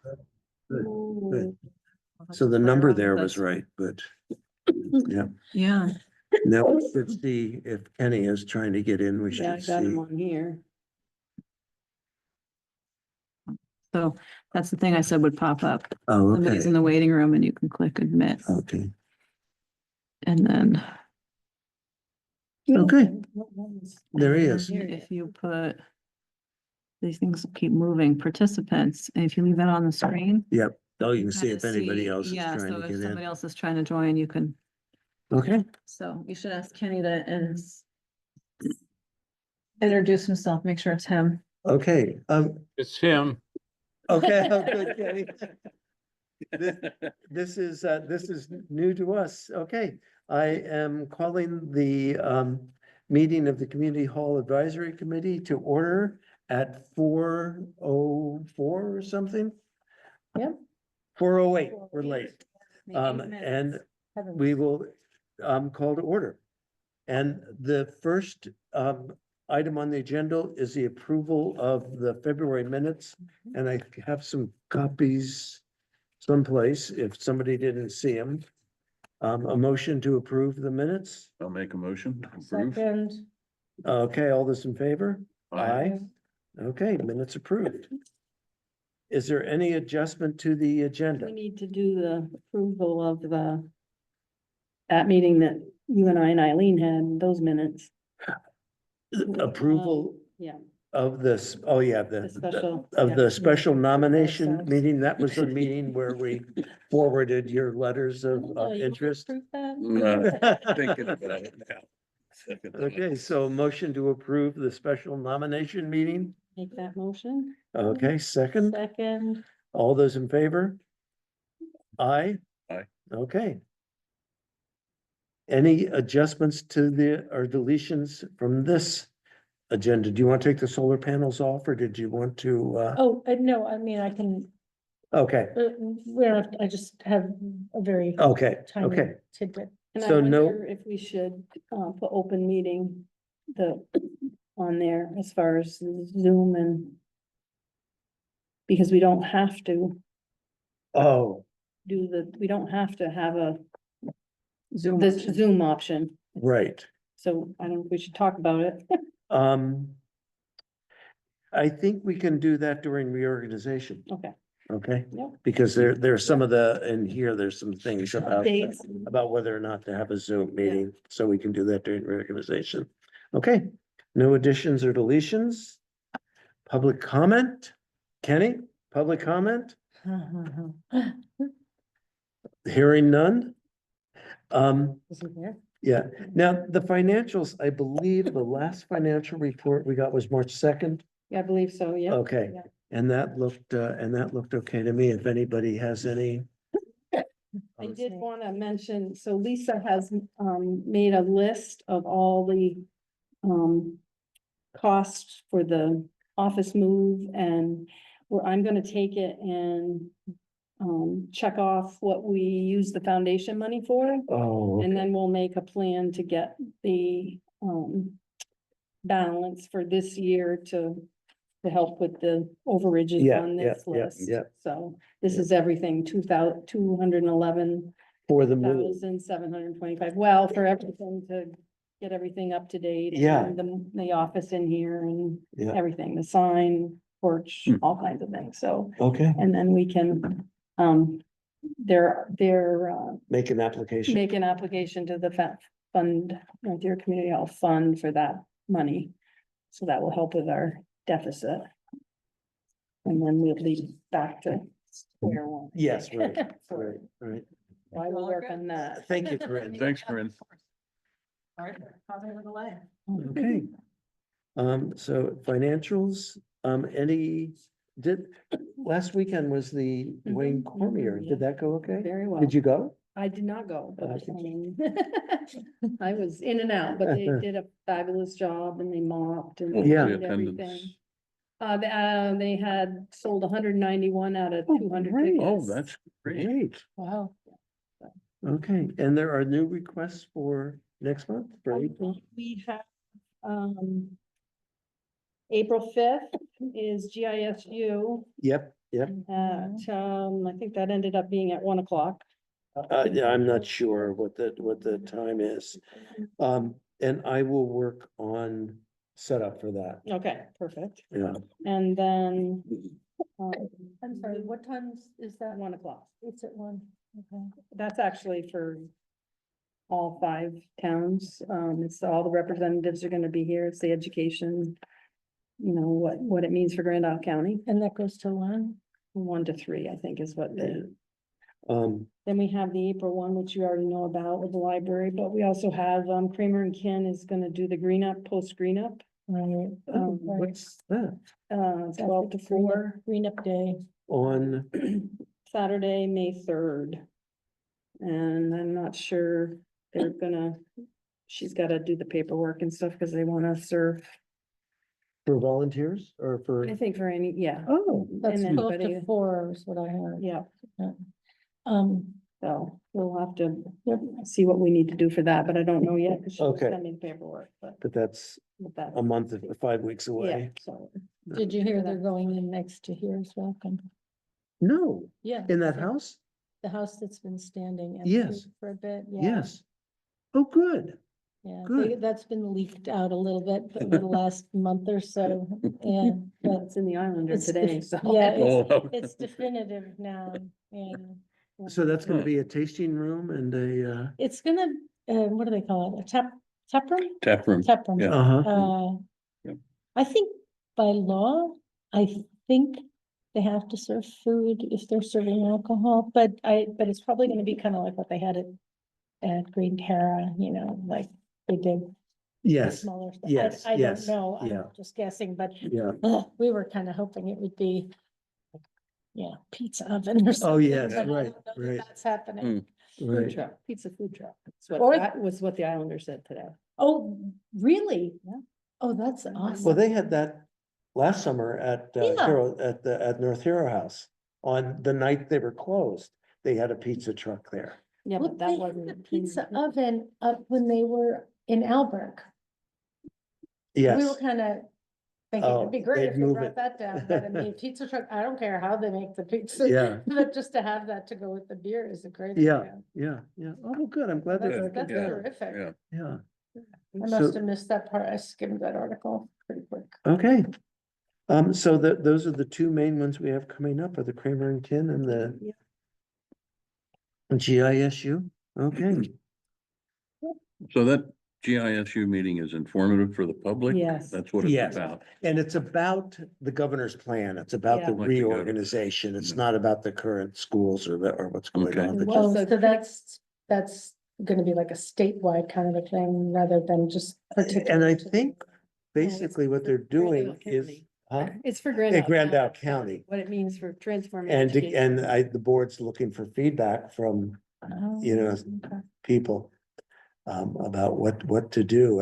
Good, good. I'll So have the to play number around there with was this. right, but yeah. Yeah, Now we should see if Kenny is trying to get in. We Yeah, I should got him see. on here. so that's the thing I said would pop up. Oh, Somebody's in okay, the waiting room and you can click admit okay, and then okay. There he is. if you put these things keep moving, participants, and if you leave that on the screen. Yep. Oh, you can kinda see if anybody see- else is yeah, trying so to if get somebody in. else is trying to join, you can, Okay, so you should ask Kenny to introduce himself, make sure it's him. okay, It's him. okay, oh, good, Kenny. This is new to us. Okay, I am calling the meeting of the Community Hall Advisory Committee to order at 4:04 or something. Yep. 4:08, we're late. And we will call to order. And the first item on the agenda is the approval of the February minutes. And I have some copies someplace if somebody didn't see them. A motion to approve the minutes. I'll make a motion to approve. Second. Okay, all those in favor? Aye. Okay, minutes approved. Is there any adjustment to the We agenda? need to do the approval of that meeting that you and Eileen had, those minutes. Approval Yeah, of this, oh yeah, the special. of yeah. the special nomination Ourselves. meeting, that was the meeting where we forwarded your letters of Oh, you interest. approve that? Thinking about it now. Second thought. Okay, so motion to approve the special nomination meeting. Make that motion. Okay, second, Second. all those in favor? Aye? Aye. Okay. Any adjustments to or deletions from this agenda? Do you want to take the solar panels off or did you want to, Oh, no, I mean, I can, okay, we don't have, I just have a very okay, tiny okay. tidbit. And I So no- wonder if we should put open meeting on there as far as Zoom and. Because we don't have to Oh, we don't have to have Zoom. the option. Zoom option. right. So I don't, we should talk about it. I think we can do that during reorganization, Okay. okay? Yep. Because there's some of in here, there's some things Dates. about whether or not to have a Zoom meeting, so we can do that during reorganization. Okay, no additions or deletions? Public comment? Kenny, public comment? Hearing none? Isn't there? Yeah, now the financials, I believe the last financial report we got was March 2nd. Yeah, I believe so, yeah. Okay, Yeah. and that looked okay to me. If anybody has any. I did want to mention, so Lisa has made a list of all the costs for the office move and where I'm gonna take it and check off what we use the foundation money for. Oh, And then we'll make a plan to get the balance for this year to help with the overages Yeah, on yeah, this yeah, list. yeah. So this Yeah. is everything, 211 for the move. 1,725, well, for everything to get everything up to date. Yeah. and The office in here and Yeah. everything, the sign, porch, Hmm. all kinds of things, so, Okay, and then we can, they're make an application. make an application to the fund, Deer Community Health Fund for that money. So that will help with our deficit. And then we'll lead back to square one. Yes, right, So right, right. I will work on that. Thank you, Corinne. Thanks, Corinne. All right, causing a delay. Okay. So financials, last weekend was the Wayne Cormier. Did that go okay? Very well. Did you go? I did not go, but Okay. I was in and out, but they did a fabulous job and they mopped and Yeah. did everything. They had sold 191 out of 200 great. tickets. Oh, that's great. Great. Wow. Okay, and there are new requests for next month, for April? We have, April 5th is GISU. Yep, Yep. I think that ended up being at 1 o'clock. Yeah, I'm not sure what the time is. And I will work on setup for that, Okay, perfect. yeah. And then, I'm sorry, what times is that? 1 o'clock. It's at 1. Okay. That's actually for all 5 towns. It's all the representatives are gonna be here. It's the education. You know, what it means for Grand Isle County, And that goes to 1? 1 to 3, I think is what they. Um, Then we have the April one, which you already know about with the library, but we also have, Kramer and Ken is gonna do the green up, post green up. Right. what's that? 12 to 4, Green up day. On, Saturday, May 3rd. And I'm not sure they're gonna, she's gotta do the paperwork and stuff, cause they wanna serve, for volunteers or for? I think for any, yeah, Oh, That's And 12 anybody- to 4 is what I heard. yeah. Um, So we'll have to see what we need to do for that, but I don't know yet, cause she's Okay. sending paperwork, but that's with that. a month, 5 weeks Yeah, away. so, did you hear they're going in next to Here's Welcome? No, Yeah. in that house? The house that's been standing empty Yes. for a bit, yeah. Yes. Oh, good. Yeah, Good. that's been leaked out a little bit over the last month or so, yeah, but it's in the Islander It's today, def- so. yeah, Oh, it's definitive now, yeah. So that's gonna Huh. be a tasting room and a, It's gonna, what do they call it, a tap room? Tap room. Tap room. Yeah. uh-huh, Yep. I think by law, I think they have to serve food if they're serving alcohol, but it's probably gonna be kind of like what they had at Green Terra, you know, like they did. the yes, Smaller stuff. yes, I don't yes, know, yeah. I'm just guessing, but yeah. we were kind of hoping it would be yeah, pizza oven or something. yes, but I right, don't know that right. That's happening. Food Right. truck, pizza food truck. Or- Was what the Islander said today. Oh, really? Yeah. Oh, that's Well, awesome. they had that last summer at, Yeah. at North Hero House. On the night they were closed, they had a pizza truck there. Yeah, Well, but they that had wasn't. a pizza oven up when they were in Alberg. We were Yes, kind of thinking Oh, it'd be great they'd if they move brought it. that down, but I mean, pizza truck, I don't care how they make the pizza. yeah, But just to have that to go with the beer is a great yeah, idea. yeah, yeah. Oh, good. I'm glad That's, they're Good, back that's in yeah, town. terrific. Yeah. Yeah, I So- must have missed that part. I skimmed that article pretty quick. okay. So those are the two main ones we have coming up, are the Kramer and Kin and the Yeah. GISU. Okay, So that GISU meeting is informative for the public? Yes. That's what it's Yes. about. and it's about the governor's plan. It's about the Yeah. Like the governor. reorganization. It's Yeah. not about the current schools or what's going Okay. on. but Well, Oh, just- so so that's gonna be like a statewide kind of a thing rather than just particular. And I to- think basically what they're doing Grand Isle is, County. huh? It's for Grand Yeah, Isle. Grand Isle County. What it means for transforming. And, education. the board's looking for feedback from Oh, you know, okay. people. About what to do.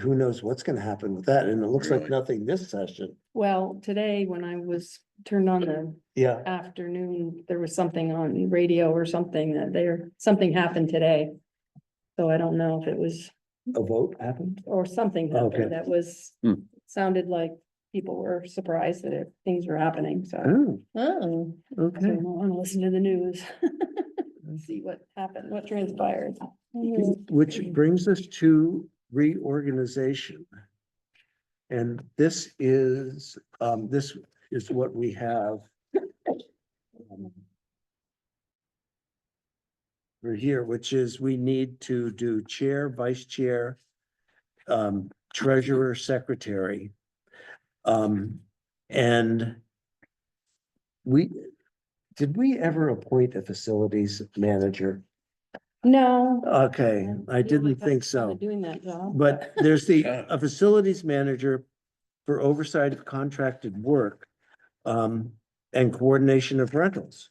Who knows what's gonna happen with that? And it looks like Really? nothing this session. Well, today, when I was turned on the Yeah, afternoon, there was something on radio or something something happened today. So I don't know if it was, a vote happened. or something Okay. happened that was, Hmm. sounded like people were surprised that things were happening, so. Oh, Oh, So okay. I want to listen to the news. See what happened, what transpired. Which brings us to reorganization. And this is what we have. For here, which is we need to do chair, vice chair, treasurer, secretary. And did we ever appoint a facilities manager? No. Okay, I feel didn't like I'm think kinda so. Doing that job. But there's a facilities manager for oversight of contracted work, and coordination of rentals.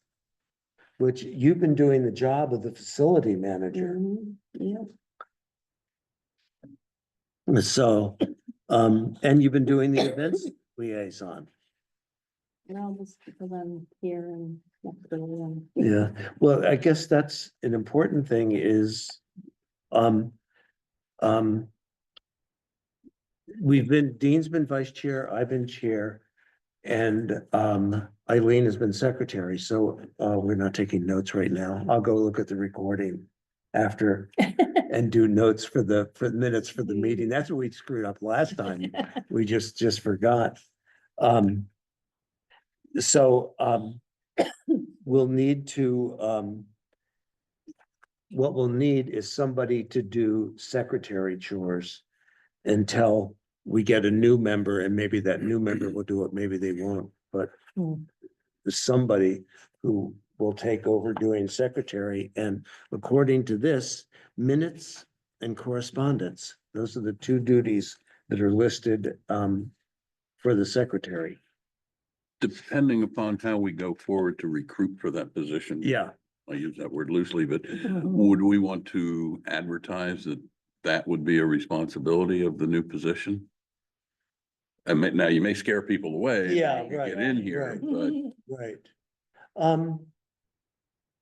Which you've been doing the job of the facility manager, Mhm, yeah. so, and you've been doing the events liaison. Well, just because I'm here and. Yeah, well, I guess that's an important thing is, we've been, Dean's been vice chair, I've been chair. And Eileen has been secretary, so we're not taking notes right now. I'll go look at the recording after and do notes for the minutes for the meeting. That's what we screwed up last time. We just forgot. So we'll need to what we'll need is somebody to do secretary chores until we get a new member, and maybe that new member will do it, maybe they won't, but Hmm. there's somebody who will take over doing secretary, and according to this, minutes and correspondence, those are the two duties that are listed for the secretary. Depending upon how we go forward to recruit for that position. Yeah, I use that word loosely, but Mhm. would we want to advertise that that would be a responsibility of the new position? I mean, now you may scare people away. Yeah, when you right, Get in here, right. but right.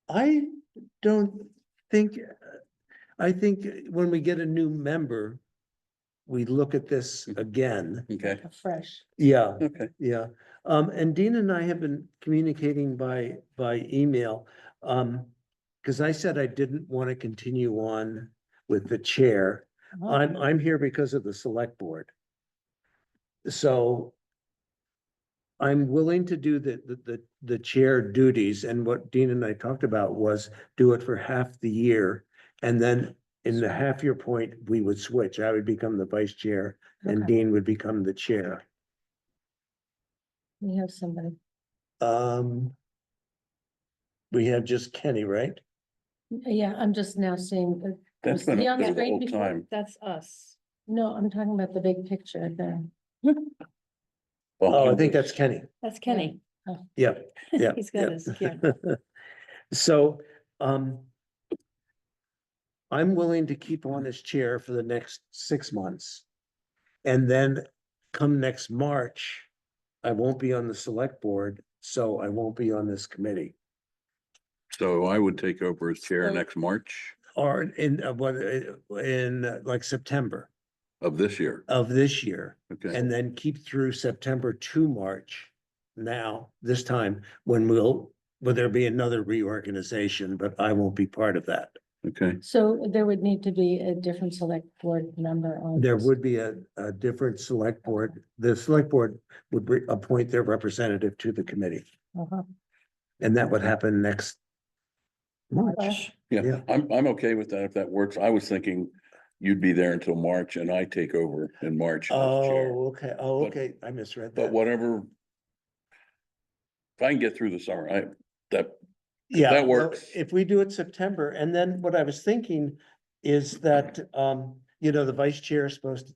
I don't think, I think when we get a new member, we look at this again. okay, A fresh. Yeah, okay. yeah. And Dean and I have been communicating by email. Because I said I didn't want to continue on with the chair. I'm here because of the select board. So I'm willing to do the chair duties, and what Dean and I talked about was do it for half the year. And then in the half year point, we would switch. I would become the vice chair and Okay. Dean would become the chair. We have somebody. We have just Kenny, right? Yeah, I'm just now seeing. That's was been he up on the there the screen whole before? time. That's us. No, I'm talking about the big picture there. Well, Oh, I think that's Kenny. That's Kenny. Yep, yeah. He's got his camera. So, I'm willing to keep on as chair for the next 6 months. And then come next March, I won't be on the select board, so I won't be on this committee. So I would take over as chair So- next March Or in like September of this year. of this year. Okay, And then keep through September to March. Now, this time, when will there be another reorganization, but I won't be part of that. okay. So there would need to be a different select board member on. There this. would be a different select board. The select board would appoint their representative to the committee, Uh-huh. and that would happen next March. Yeah, Yeah. I'm okay with that if that works. I was thinking you'd be there until March and I take over in March as chair. Oh, okay. Oh, But- okay. I misread But that. whatever. If I can get through the summer, that Yeah, that well, works. if we do it September, and then what I was thinking is that, the vice chair is supposed to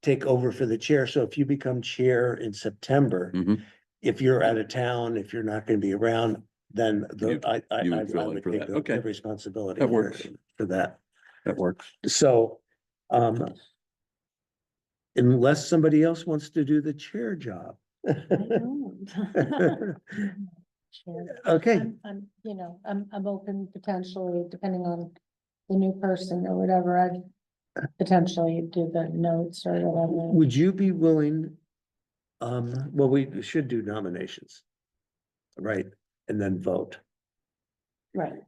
take over for the chair. So if you become chair in September, Mhm. if you're out of town, if you're not gonna be around, then I you would fill in would for take that. the Okay. responsibility That for works. that. That works. So, unless somebody else wants to do the chair job. I don't. Sure. Okay, I'm open potentially, depending on the new person or whatever, I'd potentially do the notes or whatever. would you be willing? Well, we should do nominations. Right, and then vote. Right.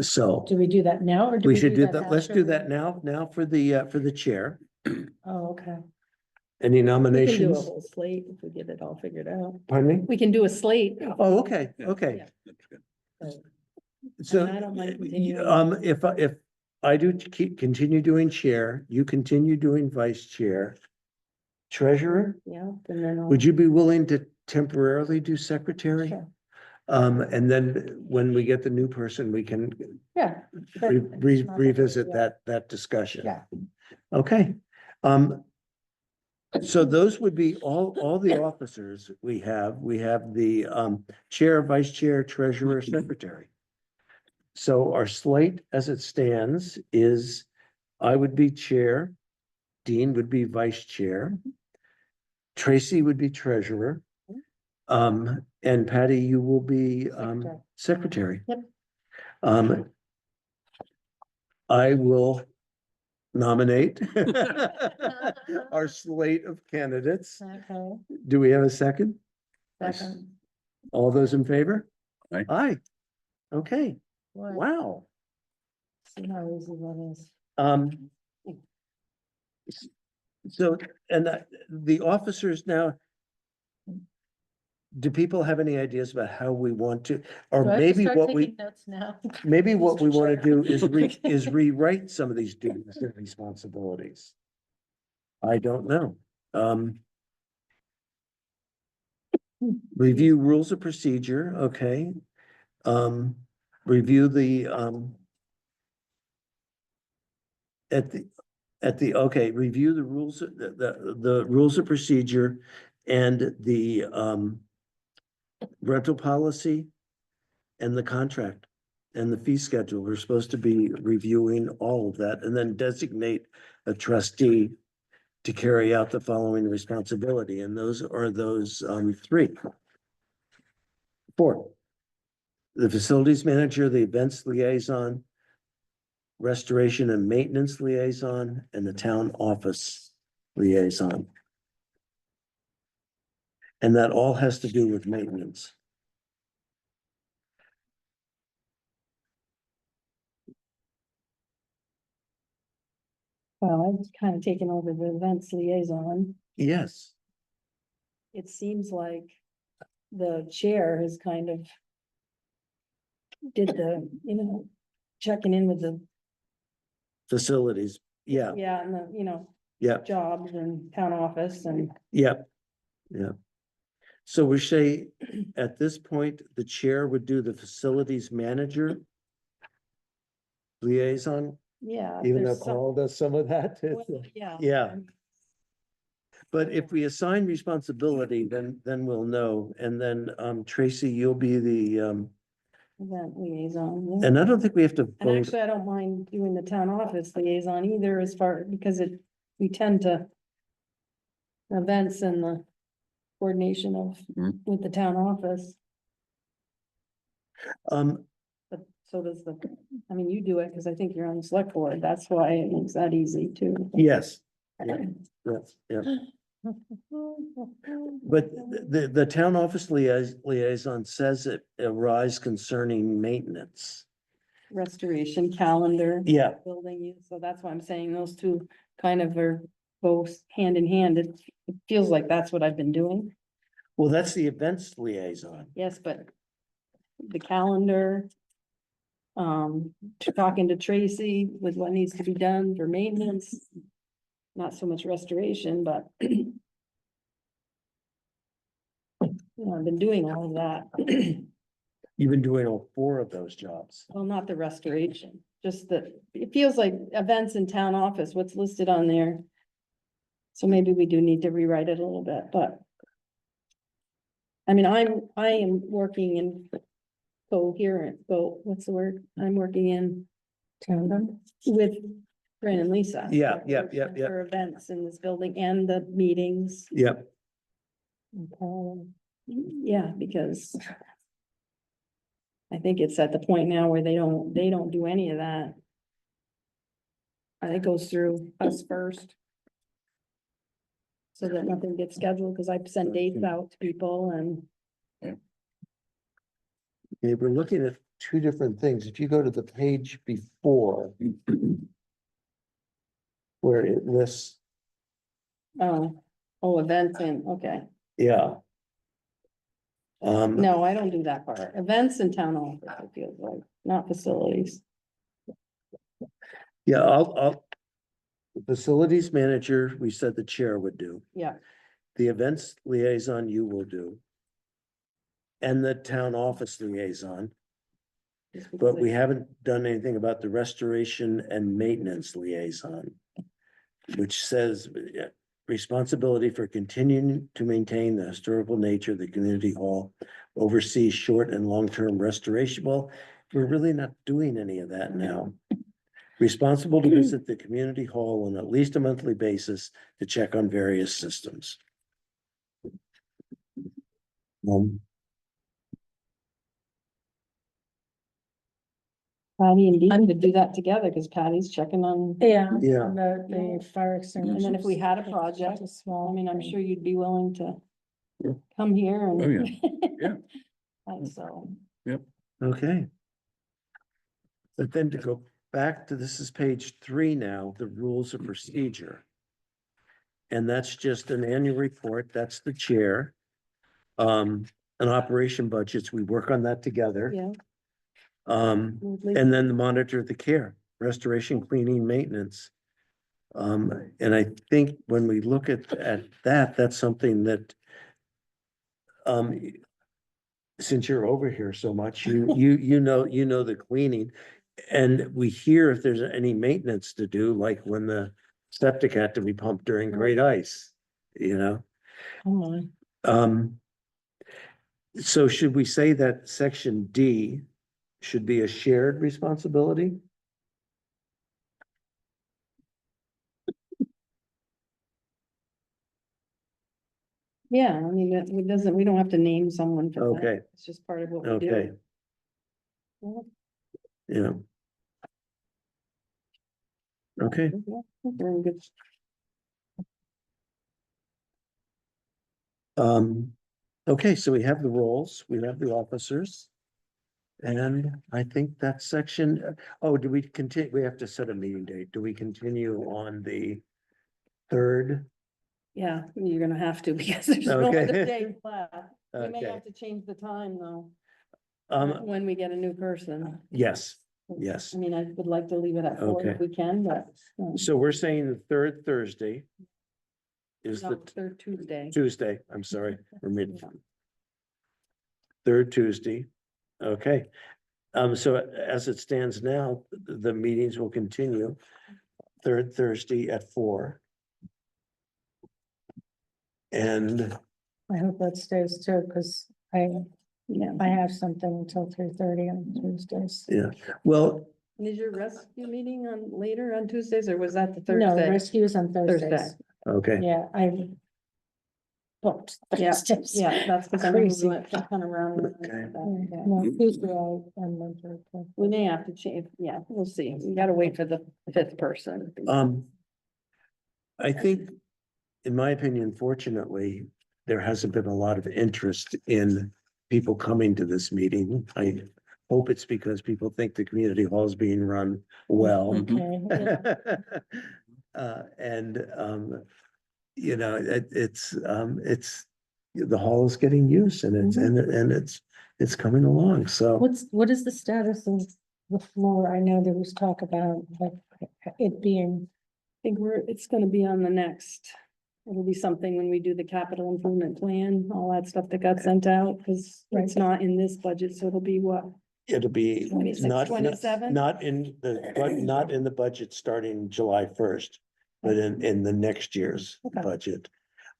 So Do we do that now or do we should do that. Let's after do we- that now for the chair. Oh, okay. Any We can do a nominations? whole slate if we get it all figured out. Pardon me? We can do a slate. Oh, okay, Yeah. okay. Yeah. That's good. So, I don't mind continuing. if I do continue doing chair, you continue doing vice chair. Treasurer, Yeah, and then I'll. would you be willing to temporarily do secretary? Sure. And then when we get the new person, we can Yeah. sure. It's not revisit yeah. that discussion. Yeah. Okay. So those would be all the officers we have. We have the chair, vice chair, treasurer, secretary. So our slate as it stands is I would be chair, Dean would be vice chair, Tracy would be treasurer. And Patty, you will be secretary. Yep. I will nominate our slate of candidates. Okay. Do we have a second? Second. All those in favor? Aye. Aye. Okay, What? wow. See how easy that is. Um. So, and the officers now. Do people have any ideas about how we want to, or Do I have to maybe start what we, taking notes now? maybe what we Mr. want to Chair? do is rewrite some of these duties and responsibilities. I don't know. Review rules of procedure, okay. Review the, okay, review the rules, the rules of procedure and the, rental policy and the contract and the fee schedule. We're supposed to be reviewing all of that and then designate a trustee to carry out the following responsibility. And those are those, three. Four. The facilities manager, the events liaison, restoration and maintenance liaison, and the town office liaison. And that all has to do with maintenance. Well, I've kind of taken over the events liaison. Yes, It seems like the chair has kind of did the, checking in with the, facilities, yeah, and the, yeah, jobs and town office and yeah, yeah. So we say, at this point, the chair would do the facilities manager liaison, if even though there's some- Carl does some of that. well, Yeah. Yeah. But if we assign responsibility, then we'll know. And then, Tracy, you'll be the, Event liaison. Yeah. and I don't think we have to And vote. actually, I don't mind doing the town office liaison either because we tend to events and the coordination of, Mhm. with the town office, Um, but so does you do it because I think you're on the select board. That's why it makes that easy too. yes, yeah, yeah. But the town office liaison says it arise concerning maintenance. Restoration calendar. Yeah, Building use, so that's why I'm saying those two kind of are both hand in hand. It feels like that's what I've been doing. well, that's the events liaison. Yes, but the calendar. Talking to Tracy with what needs to be done for maintenance. Not so much restoration, but. I've been doing all of that. You've been doing all four of those jobs. Well, not the restoration, just that, it feels like events in town office, what's listed on there. So maybe we do need to rewrite it a little bit, but. I am working in what's the word? I'm working in Tandem. with Fran and Lisa. Yeah, for- yep, yep, yep. For events in this building and the meetings. Yep, Yeah, because. I think it's at the point now where they don't do any of that. And it goes through us first. So that nothing gets scheduled, because I've sent dates out to people and, okay, we're looking at two different things. If you go to the page before. Where it lists, events and, okay. yeah. No, I don't do that part. Events in town office, it feels like, not facilities. Yeah, I'll. The facilities manager, we said the chair would do. Yeah, The events liaison you will do. And the town office liaison, just because but we haven't done anything about the restoration and maintenance liaison. Which says responsibility for continuing to maintain the historical nature of the community hall. Oversee short and long-term restoration. Well, we're really not doing any of that now. Responsible to visit the community hall on at least a monthly basis to check on various systems. Patty and Dean to do that together, because Patty's checking on, Yeah. Yeah. The fire extinguishers. and then if we had a project, Just a small I'm thing. sure you'd be willing to. come here and. Oh, yeah. Yeah. And so, Okay. But then to go back to, this is page 3 now, the rules of procedure. And that's just an annual report, that's the chair. And operation budgets, we work on that together. yeah. And then the monitor of the care, restoration, cleaning, maintenance. And I think when we look at that, that's something that since you're over here so much, you know the cleaning. And we hear if there's any maintenance to do, like when the septic had to be pumped during great ice, you know? Come on. So should we say that section D should be a shared responsibility? Yeah, I mean, it doesn't, we don't have to name someone for that. Okay, It's just part of what we okay, do. yeah. Okay, Very good. okay, so we have the roles, we have the officers. And I think that section, oh, do we continue, we have to set a meeting date, do we continue on the 3rd? Yeah, you're gonna have to because there's no Okay. other day left. We may Okay, have to change the time though, um, when we get a new person. yes, yes, I mean, I would like to leave it at 4 Okay. if we can, but. so we're saying the 3rd Thursday is No, the third Tuesday. Tuesday, I'm sorry, we're mid, Yeah. 3rd Tuesday, okay. So as it stands now, the meetings will continue 3rd Thursday at 4. And, I hope that stays too, because Yeah. I have something until 3:30 on Tuesdays. yeah, well, And is your rescue meeting on later on Tuesdays or was that the No, Thursday? rescues on Thursday. Thursdays. okay, Yeah, I booked Yeah, Thursdays. yeah, that's because I remember we Crazy. went kind of round. Okay. No, Tuesday I'm mental. We may have to change, yeah, we'll see. We gotta wait for the 5th person. I think, in my opinion, fortunately, there hasn't been a lot of interest in people coming to this meeting. I hope it's because people think the community hall is being run well. Okay, yeah. And, you know, it's, the hall is getting used and it's coming along, so. What is the status of the floor? I know there was talk about like it being, I think it's gonna be on the next, it'll be something when we do the capital improvement plan, all that stuff that got sent out, because it's not in this budget, so it'll be what? It'll be 26, not, 27? not in the, but not in the budget starting July 1st, but in the next year's Okay. budget.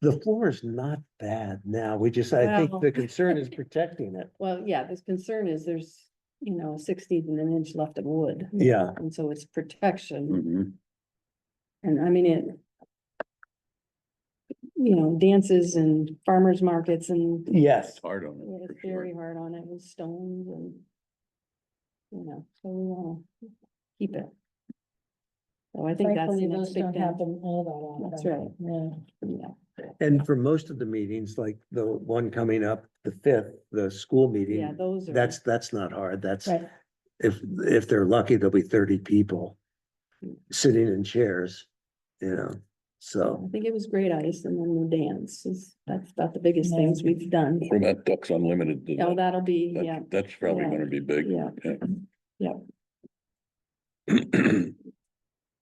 The floor is not bad now. We just, I think Well- the concern is protecting it. Well, yeah, this concern is there's, you know, 1/16 of an inch left of wood. Yeah. And so it's protection, Mhm. and I mean, it. You know, dances and farmers markets and Yes. It's hard on yeah, it. it's for sure. very hard on it with stones and. You know, so we wanna keep it. So I think that's thankfully the next those big don't thing. happen all that often. That's right. Yeah. Yeah, And for most of the meetings, like the one coming up, the 5th, the school yeah, meeting, those are. that's not hard. That's, Right. if they're lucky, there'll be 30 people sitting in chairs, you know, so. I think it was great ice and then the dance that's about the biggest Yeah. things we've done. From that Ducks Unlimited. to Oh, that- that'll be, yeah, That's probably Yeah. gonna be big. Yeah. Yeah.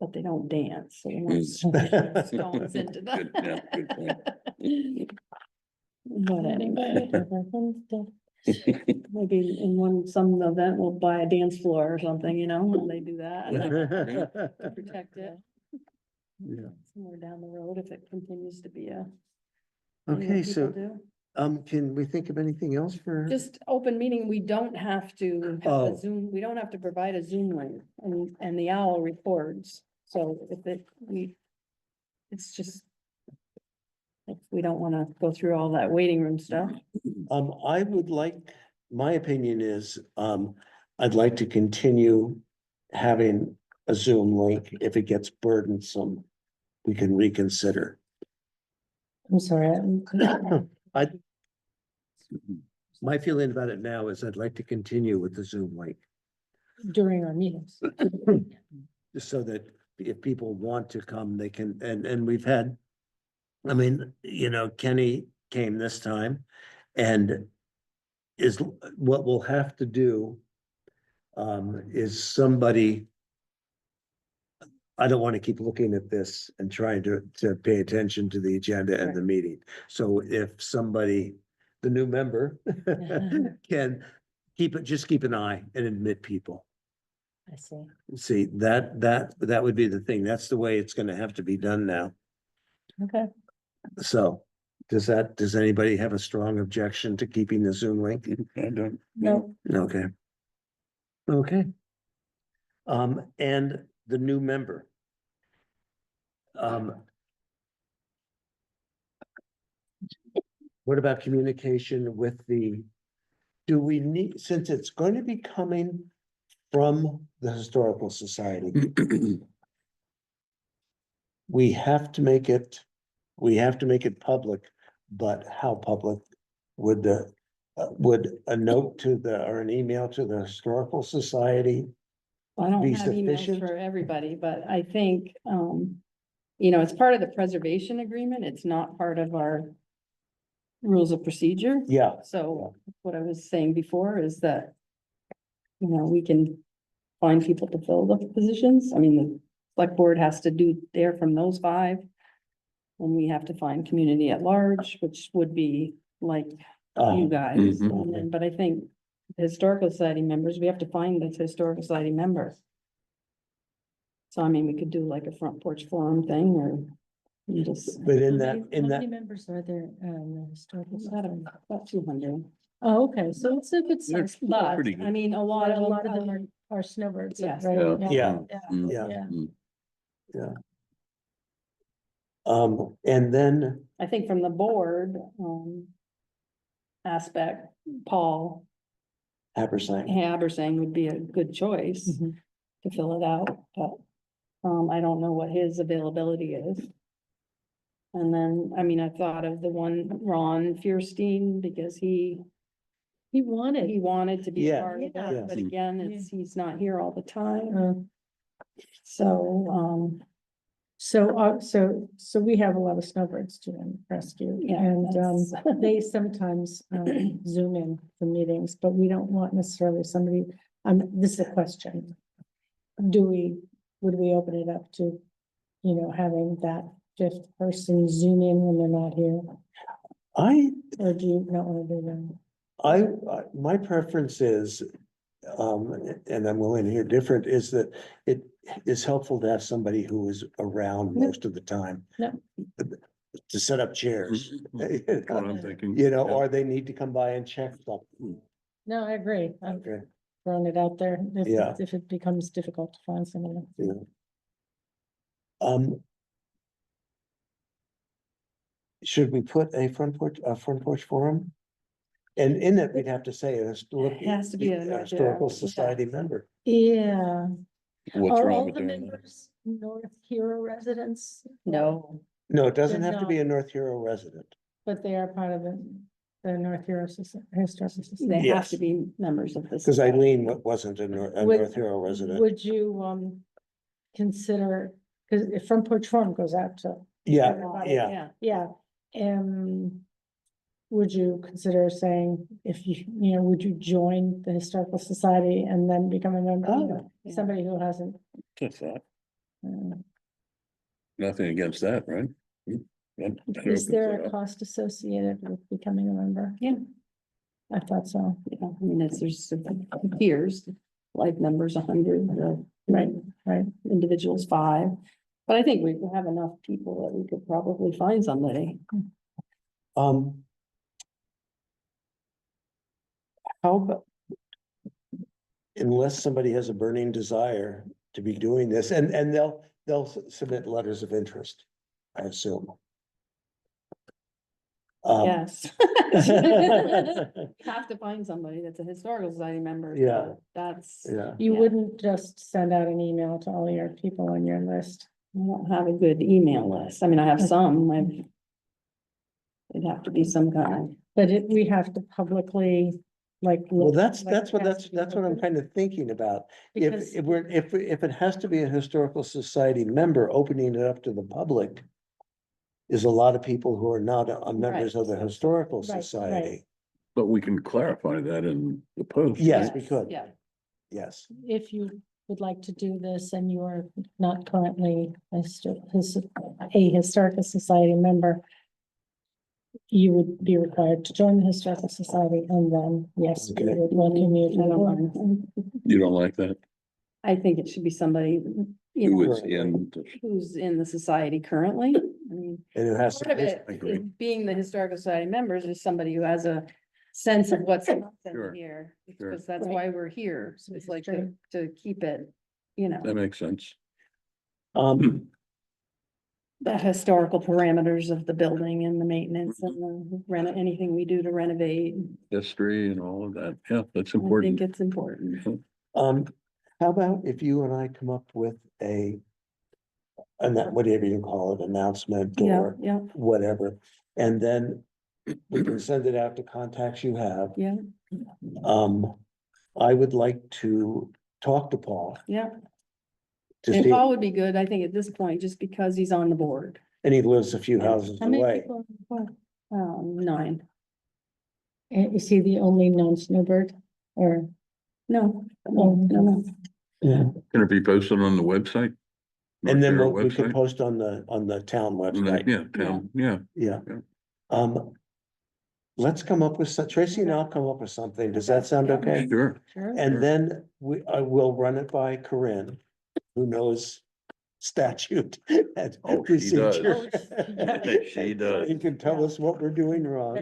but they don't dance, so we're Mm. not stones into Good, yeah, good that. But anyway, maybe in some event, we'll buy a dance floor or something, you know, when they do that. To protect it Yeah. somewhere down the road if it continues to be a. thing Okay, that so, people do. can we think of anything else for? Just open meeting, we don't have to have Oh. a Zoom, we don't have to provide a Zoom link and the owl records. So if it's just. If we don't wanna go through all that waiting room stuff. I would like, my opinion is, I'd like to continue having a Zoom link. If it gets burdensome, we can reconsider. I'm sorry. My feeling about it now is I'd like to continue with the Zoom link. During our meetings. Just so that if people want to come, they can, and we've had. I mean, you know, Kenny came this time and is what we'll have to do. Is somebody. I don't want to keep looking at this and trying to pay attention to the agenda and the meeting. So if somebody, the new member can just keep an eye and admit people. I see. See, that would be the thing. That's the way it's gonna have to be done now. Okay. So does anybody have a strong objection to keeping the Zoom link? I don't. No, Okay. Okay. And the new member. What about communication with do we need, since it's going to be coming from the Historical Society, we have to make it public, but how public? Would a note or an email to the Historical Society? I don't Be have emails sufficient? for everybody, but I think, it's part of the preservation agreement. It's not part of our rules of procedure. Yeah, So what I was saying before is that, we can find people to fill the positions. I mean, the select board has to do there from those 5. And we have to find community at large, which would be like you guys. Mhm. And then, but I think the Historical Society members, we have to find the Historical Society member. So I mean, we could do like a front porch forum thing or you just. but How many members are there, the historical society? About 200. Oh, okay, so it's a good They're size. But, pretty good. I mean, a But lot a lot of of them are snowbirds, Yes. right? Yeah. Yeah. Yeah. yeah, Yeah. and then, I think from the board, aspect, Paul Habersang would be a good choice Mhm. to fill it out, but, I don't know what his availability is. And then, I mean, I thought of the one Ron Fierstein because he wanted to be Yeah. part of Yeah. it, but again, he's not here all the time. Uh, So, So we have a lot of snowbirds to rescue, Yeah, and that's- they sometimes Zoom in for meetings, but we don't want necessarily somebody, this is a question. Would we open it up to, having that 5th person Zoom in when they're not here, or do you not want to do that? my preference is, and I'm willing to hear different, is that it is helpful to have somebody who is around Yeah. most of the time. Yeah. To set up chairs. That's what I'm thinking. You know, Yeah. or they need to come by and check something. No, I agree, I'm Okay, throwing it out there, Yeah. if it becomes difficult to find someone. yeah. Should we put a front porch forum? And in it, we'd have to say, It has to be a Historical yeah. Society member. Yeah. What's Are wrong all with the doing that? members North Hero residents? no, No, it doesn't They're have to be not. a North Hero resident. But they are part of the North Hero Historical Society. they have Yes. to be members of this. Because Eileen wasn't a Would- North Hero resident. Would you, consider, because if Front Porch Forum goes out to, Yeah, everybody, yeah. yeah, would you consider saying, if would you join the Historical Society and then become a member? Oh, yeah. Somebody who hasn't, Just that. uh, Nothing against that, right? is there a cost associated with becoming a member? Yeah. I thought so. Yeah, I mean, there's tiers, life members 100, Right. individuals 5. But I think we have enough people that we could probably find somebody. How about? Unless somebody has a burning desire to be doing this, and they'll submit letters of interest, I assume. Yes. Have to find somebody that's a historical society member. so Yeah. That's, Yeah, You Yeah. wouldn't just send out an email to all your people on your list. I don't have a good email list. I mean, I have some, it'd have to be some kind of but we have to publicly, like. Well, look, that's like, it what, has to be that's what I'm open, kind of thinking about. because- If it has to be a historical society member, opening it up to the public is a lot of people who are not members of the historical Right, right. society. But we can clarify that in the post. Yes, right? we could. Yeah, Yes, If you would like to do this and you're not currently a historical society member, you would be required to join the historical society, and then, yes, we Okay. would welcome you I to the don't board. mind. You don't like that? I think it should be somebody, you Who know, is in, who's in the society currently. I mean, and who has part of to, it, agree. being the historical society members is somebody who has a sense of what's happening Sure, here. sure. Because that's Right. why we're here. So it's like True. to keep it, you know, that makes sense. um, the historical parameters of the building and the maintenance and the anything we do to renovate. History and all of that. Yeah, that's I think important. it's important. how about if you and I come up with whatever you call it, announcement Yeah, or yeah, whatever, and then we can send it out to contacts you have. yeah, I would like to talk to Paul yeah. to And see, Paul would be good, I think, at this point, just because he's on the board. and he lives a few houses How many away. people are on 9. board? Is he the only non-snowbird, or? No, Oh, no. Yeah. Can it be posted on the website? And then North we could Carroll website? post on the town website. Yeah, town, yeah. Yeah. Yeah. Let's come up with Tracy and I'll come up with something. Does that sound okay? Sure. Sure. And then I will run it by Corinne, who knows statute. and Oh, she does. procedure. She does. You can tell us what we're doing wrong.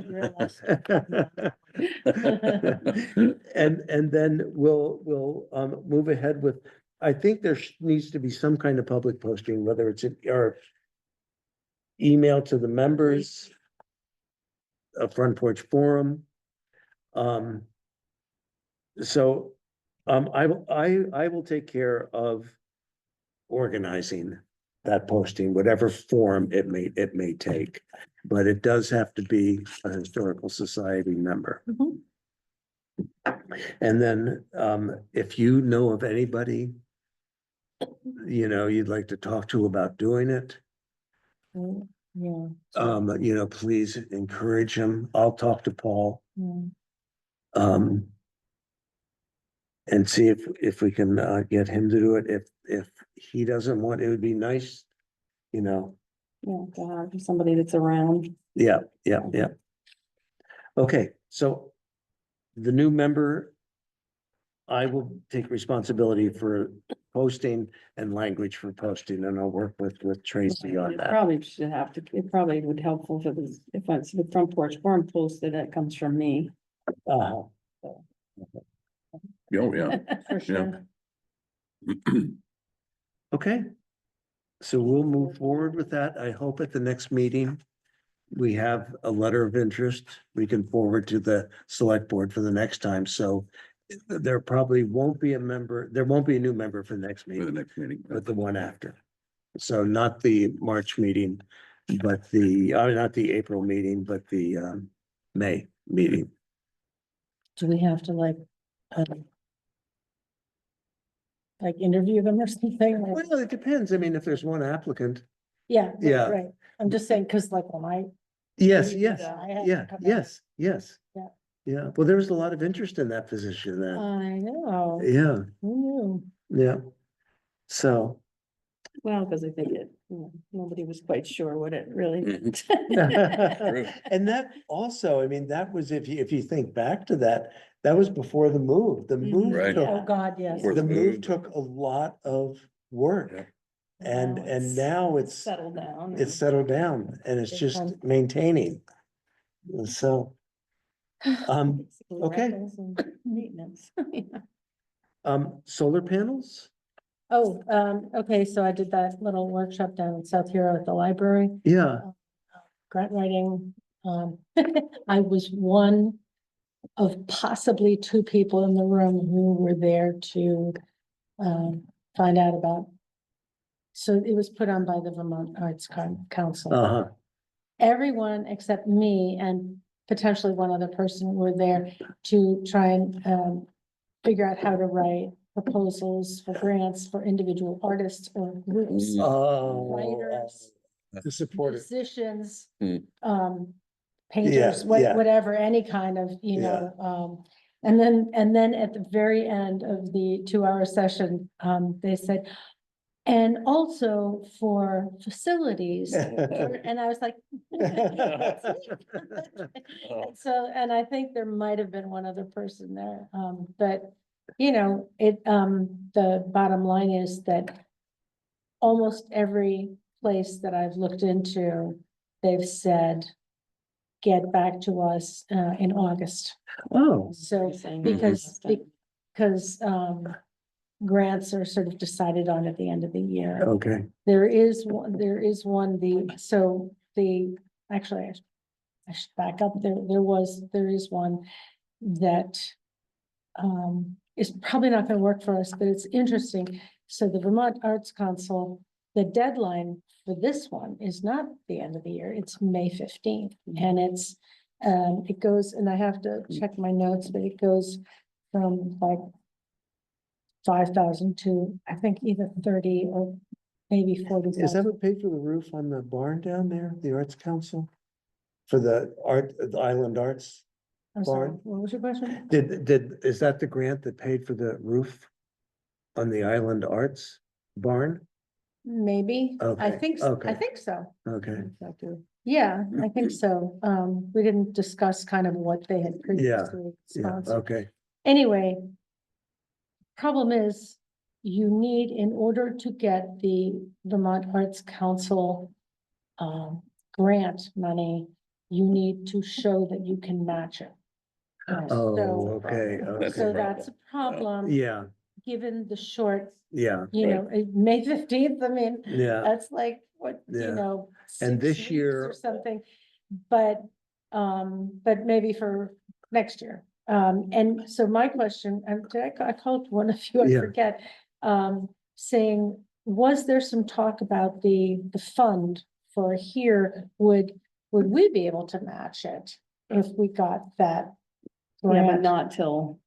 And then we'll move ahead with, I think there needs to be some kind of public posting, whether it's or email to the members, a front porch forum. So I will take care of organizing that posting, whatever form it may take. But it does have to be a historical society member. Mhm. And then if you know of anybody, you'd like to talk to about doing it, Yeah. please encourage him. I'll talk to Paul. Yeah. And see if we can get him to do it. If he doesn't want, it would be nice, Yeah, to have somebody that's around. yeah. Okay, so the new member, I will take responsibility for posting and language for posting, and I'll work with Tracy on It that. probably should have to, it probably would helpful for this, if it's the front porch forum posted, that comes from me. Uh, Oh, yeah. For Yeah. sure. okay. So we'll move forward with that. I hope at the next meeting, we have a letter of interest we can forward to the select board for the next time. So there probably won't be a new member for the next For the meeting, next meeting. but the one after. So not the March meeting, but not the April meeting, but the May meeting. Do we have to interview them or something? or- Well, it depends. I mean, if there's one applicant. Yeah. right, Yeah. Right, I'm just saying, cause like when Yes, We- yes, I had to yeah, come back. yes, yes. Yeah. Yeah, well, there was a lot of interest in that position then. I know, Yeah, who yeah. So, Well, because I think nobody was quite sure what it really meant. and that also, I mean, that was, if you think back to that, that was before the move. The Mhm. move Right. knew? took, Oh, God, yes. Before the the move move. took a lot of work. Yeah. And now it's Settled down. it's settled down and it's Big just time. maintaining. So, Basically okay. rentals and Maintenance. solar panels? Oh, okay, so I did that little workshop down in South Hero at the library, Yeah, grant writing. I was one of possibly 2 people in the room who were there to find out about. So it was put on by the Vermont Arts Council. uh-huh, Everyone except me and potentially one other person were there to try and, figure out how to write proposals for grants for individual artists or groups, writers, To support it. musicians, Hmm. painters, yeah. whatever, any kind of, and then at the very end of the 2-hour session, they said, and also for facilities, and I was like. And so, and I think there might have been one other person there, but, the bottom line is that almost every place that I've looked into, they've said, get back to us, in August. Oh, So, because, grants are sort of decided on at the end of the year. okay. There is one, actually, I should back up, there is one that is probably not gonna work for us, but it's interesting. So the Vermont Arts Council, the deadline for this one is not the end of the year, it's May 15th. And it goes, and I have to check my notes, but it goes from like 5,000 to, I think, either 30 or maybe 40,000. Is that what paid for the roof on the barn down there, the Arts Council? For the Island Arts? I'm sorry, barn? what was your question? Is that the grant that paid for the roof on the Island Arts barn? Maybe, I Okay, think, okay. I think so. Okay, Yeah, I think so. We didn't discuss kind of what they had previously yeah, sponsored. okay, Anyway. Problem is, you need, in order to get the Vermont Arts Council grant money, you need to show that you can match it. oh, So- okay, That's So okay, that's a problem, yeah, given the short, yeah, May 15th, I mean, yeah, that's like, what, Yeah. And 6 this weeks year- or something, but maybe for next year. And so my question, I called one of you, I Yeah. forget, saying, was there some talk about the fund for here? Would we be able to match it if we got that? Yeah, but grant? not till,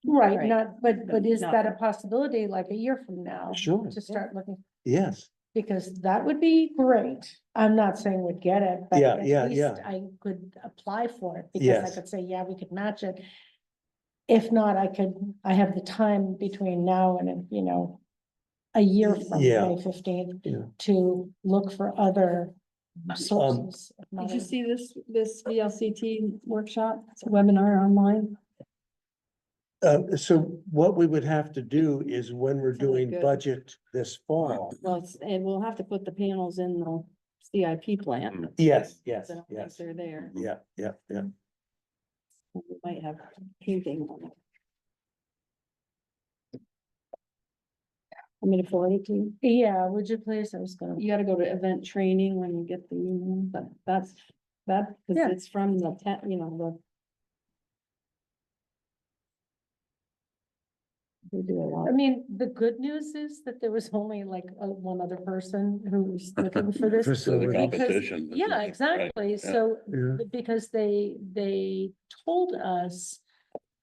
Right, right. not, but is Not- that a possibility like a year from now? Sure. To start looking, yes, because that would be great. I'm not saying we'd get it, but Yeah, at yeah, least yeah. I could apply for it, because I Yes. could say, yeah, we could match it. If not, I have the time between now and, a year from Yeah. May 15th Yeah. to look for other sources of did money. you see this VLCT workshop, it's a webinar online? so what we would have to do is when we're Sounded doing good. budget this fall. Well, and we'll have to put the panels in the CIP plan. Yes, I don't think they're there. Yeah, yeah, yeah. We might have painting on it. I'm gonna forward it to you. Yeah, would you please? I was gonna. You gotta go to event training when you get the email, but that, Yeah. because it's from the, they do a lot. I mean, the good news is that there was only like one other person who was looking for this. Facility. because- Competition. Yeah, Right, exactly. yeah. So, Yeah. because they told us,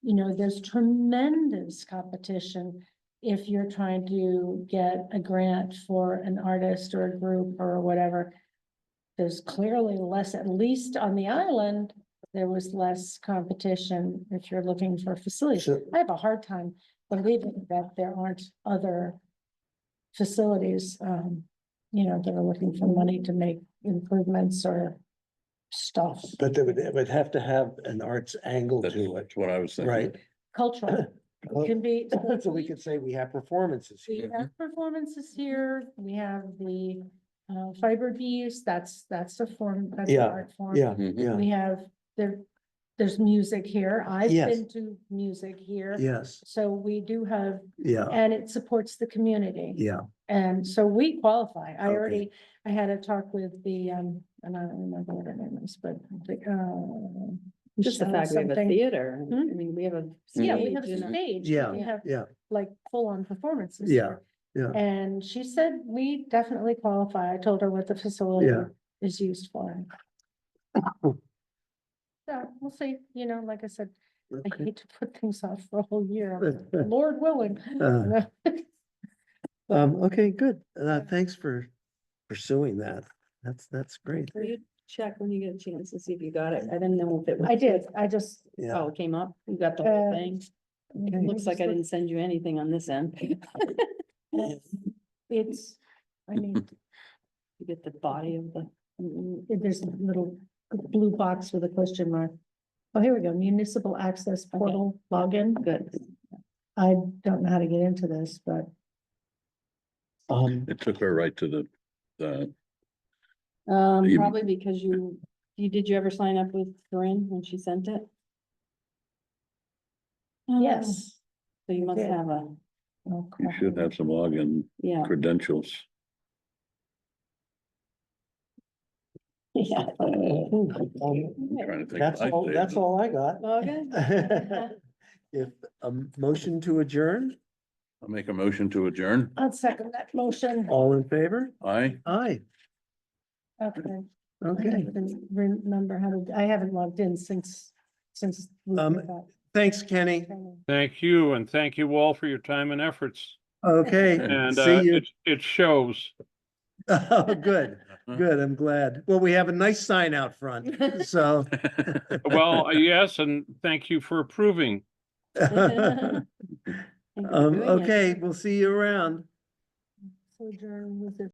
there's tremendous competition if you're trying to get a grant for an artist or a group or whatever. There's clearly less, at least on the island, there was less competition if you're looking for facilities. So- I have a hard time believing that there aren't other facilities, that are looking for money to make improvements or stuff. But it would have to have an arts angle That's to it, that's what I was thinking. right? Cultural, it can be. So we could say we have performances We here. have performances here, we have the fiber bees, that's a form, that's an Yeah, art form. Yeah, Mhm. yeah, We have, there's music here, I've Yes. been to music here. yes, So we do have, yeah, and it supports the community. yeah, And so we qualify. Okay. I had a talk with the, and I don't remember what her name is, but Just the Michelle fact we have a something. theater, I Hmm? mean, we have a. Yeah, we stage, have a you know. stage. Yeah, We have yeah, like full-on performances. yeah, here. yeah. And she said, we definitely qualify. I told her what the facility Yeah. is used for. Yeah, we'll see, you know, like I said, I Okay. hate to put things off for a whole year, Lord willing. Uh, No. Okay, good. Thanks for pursuing that. That's great. Will you check when you get a chance to see if you got it? I didn't know if it was. I did, I just. Yeah. Oh, it came up? You got the whole Uh, thing? Okay. Looks like I didn't send you anything on this end. It's, I mean, You get the body of the. there's a little blue box with a question mark. Oh, here we go, municipal access portal login. Good. I don't know how to get into this, but It took her right to the, You- Probably because did you ever sign up with Corinne when she sent it? yes. So you I must did. have a, Oh, you should have some login yeah. credentials. Yeah. I'm trying to think. That's I all, saved that's it. all I got. Okay. If a motion to adjourn, I'll make a motion to adjourn. I'll second that motion. all in favor? Aye. Aye, Okay. I okay. didn't remember how to, I haven't logged in since. we did that Thanks, Kenny. training. Thank you, and thank you all for your time and efforts. Okay, And see you. it shows. Oh, good, good, I'm glad. Well, we have a nice sign out front, so. Well, yes, and thank you for approving. Thank you for doing it. Okay, we'll see you around. So adjourn with it.